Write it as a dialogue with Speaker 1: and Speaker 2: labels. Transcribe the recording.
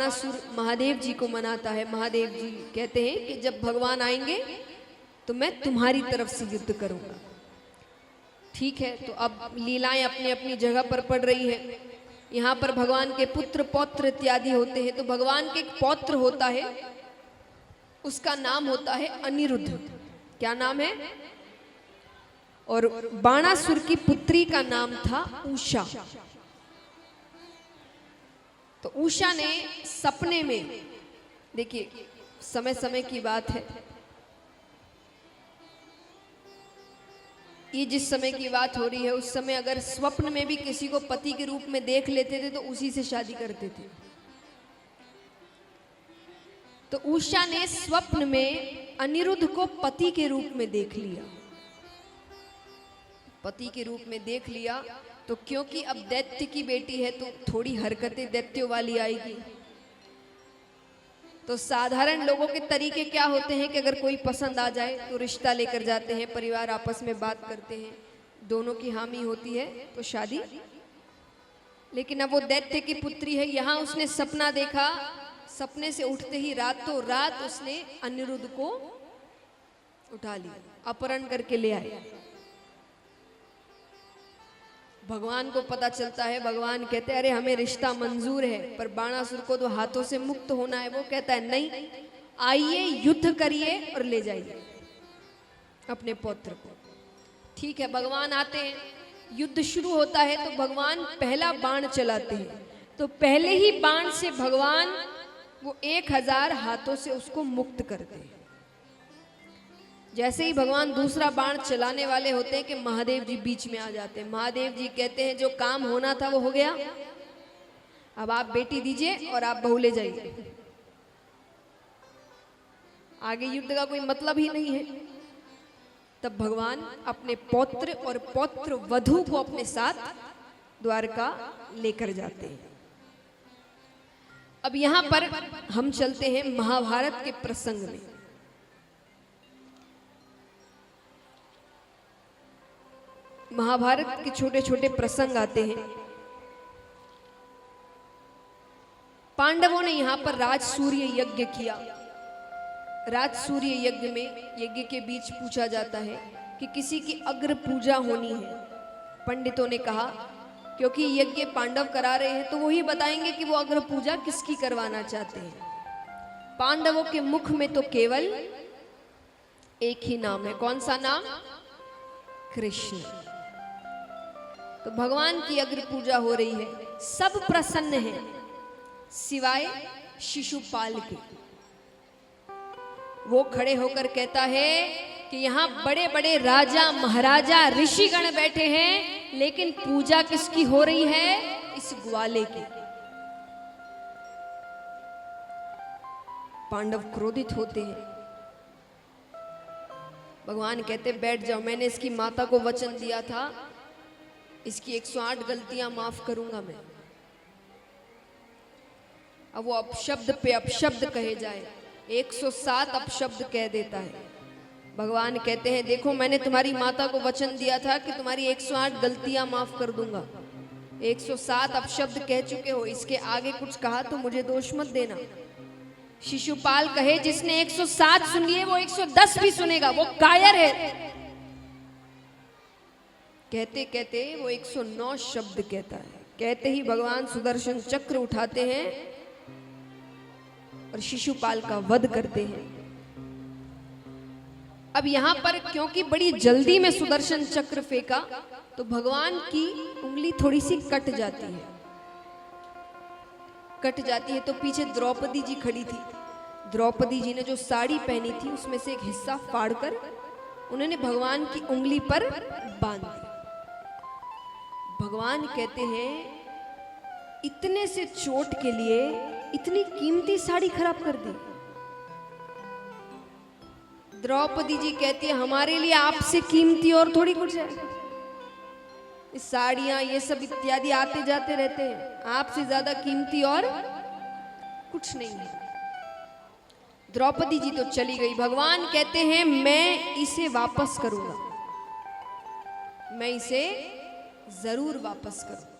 Speaker 1: बाणासुर महादेव जी को मनाता है। महादेव जी कहते हैं कि जब भगवान आएंगे तो मैं तुम्हारी तरफ से युद्ध करूंगा। ठीक है, तो अब लीलाएं अपनी अपनी जगह पर पड़ रही है। यहाँ पर भगवान के पुत्र पौत्र इत्यादि होते हैं। तो भगवान के एक पौत्र होता है, उसका नाम होता है अनिरुद्ध। क्या नाम है? और बाणासुर की पुत्री का नाम था उषा। तो उषा ने सपने में, देखिए समय समय की बात है, ये जिस समय की बात हो रही है उस समय अगर स्वप्न में भी किसी को पति के रूप में देख लेते थे तो उसी से शादी करते थे। तो उषा ने स्वप्न में अनिरुद्ध को पति के रूप में देख लिया। पति के रूप में देख लिया तो क्योंकि अब दैत्य की बेटी है तो थोड़ी हरकतें दैत्यों वाली आएगी। तो साधारण लोगों के तरीके क्या होते हैं कि अगर कोई पसंद आ जाए तो रिश्ता लेकर जाते हैं, परिवार आपस में बात करते हैं, दोनों की हामी होती है तो शादी। लेकिन अब वो दैत्य की पुत्री है, यहाँ उसने सपना देखा, सपने से उठते ही रातों रात उसने अनिरुद्ध को उठा लिया, अपहरण करके ले आए। भगवान को पता चलता है, भगवान कहते हैं अरे हमें रिश्ता मंजूर है, पर बाणासुर को तो हाथों से मुक्त होना है। वो कहता है नहीं, आइए युद्ध करिए और ले जाइए अपने पुत्र को। ठीक है, भगवान आते हैं, युद्ध शुरू होता है तो भगवान पहला बाण चलाते हैं। तो पहले ही बाण से भगवान वो 1000 हाथों से उसको मुक्त करते हैं। जैसे ही भगवान दूसरा बाण चलाने वाले होते हैं कि महादेव जी बीच में आ जाते हैं। महादेव जी कहते हैं जो काम होना था वो हो गया, अब आप बेटी दीजिए और आप बहू ले जाइए, आगे युद्ध का कोई मतलब ही नहीं है। तब भगवान अपने पौत्र और पौत्र वधू को अपने साथ द्वारका लेकर जाते हैं। अब यहां पर हम चलते हैं महाभारत के प्रसंग में। महाभारत के छोटे छोटे प्रसंग आते हैं। पांडवों ने यहां पर राजसूर्य यज्ञ किया। राजसूर्य यज्ञ में, यज्ञ के बीच पूछा जाता है कि किसी की अग्र पूजा होनी है। पंडितों ने कहा क्योंकि यज्ञ पांडव करा रहे हैं तो वही बताएंगे कि वो अग्र पूजा किसकी करवाना चाहते हैं। पांडवों के मुख में तो केवल एक ही नाम है। कौन सा नाम? कृष्ण। तो भगवान की अग्र पूजा हो रही है, सब प्रसन्न हैं सिवाय शिशुपाल के। वो खड़े होकर कहता है कि यहाँ बड़े बड़े राजा महाराजा ऋषिगण बैठे हैं, लेकिन पूजा किसकी हो रही है? इस ग्वाले की। पांडव क्रोधित होते हैं। भगवान कहते बैठ जाओ, मैंने इसकी माता को वचन दिया था इसकी 108 गलतियां माफ करूंगा मैं। अब वो अपशब्द पे अपशब्द कहे जाए, 107 अपशब्द कह देता है। भगवान कहते हैं देखो मैंने तुम्हारी माता को वचन दिया था कि तुम्हारी 108 गलतियां माफ कर दूंगा, 107 अपशब्द कह चुके हो, इसके आगे कुछ कहा तो मुझे दोष मत देना। शिशुपाल कहे जिसने 107 सुन लिए वो 110 भी सुनेगा, वो कायर है। कहते कहते वो 109 शब्द कहता है। कहते ही भगवान सुदर्शन चक्र उठाते हैं और शिशुपाल का वध करते हैं। अब यहां पर क्योंकि बड़ी जल्दी में सुदर्शन चक्र फेंका तो भगवान की उंगली थोड़ी सी कट जाती है। कट जाती है तो पीछे द्रौपदी जी खड़ी थी। द्रौपदी जी ने जो साड़ी पहनी थी उसमें से एक हिस्सा फाड़कर उन्होंने भगवान की उंगली पर बांध दिया। भगवान कहते हैं इतने से चोट के लिए इतनी कीमती साड़ी खराब कर दी। द्रौपदी जी कहती है हमारे लिए आपसे कीमती और थोड़ी कुछ है। इस साड़ियां ये सब इत्यादि आते जाते रहते हैं, आपसे ज्यादा कीमती और कुछ नहीं है। द्रौपदी जी तो चली गई। भगवान कहते हैं मैं इसे वापस करूंगा, मैं इसे जरूर वापस करूं।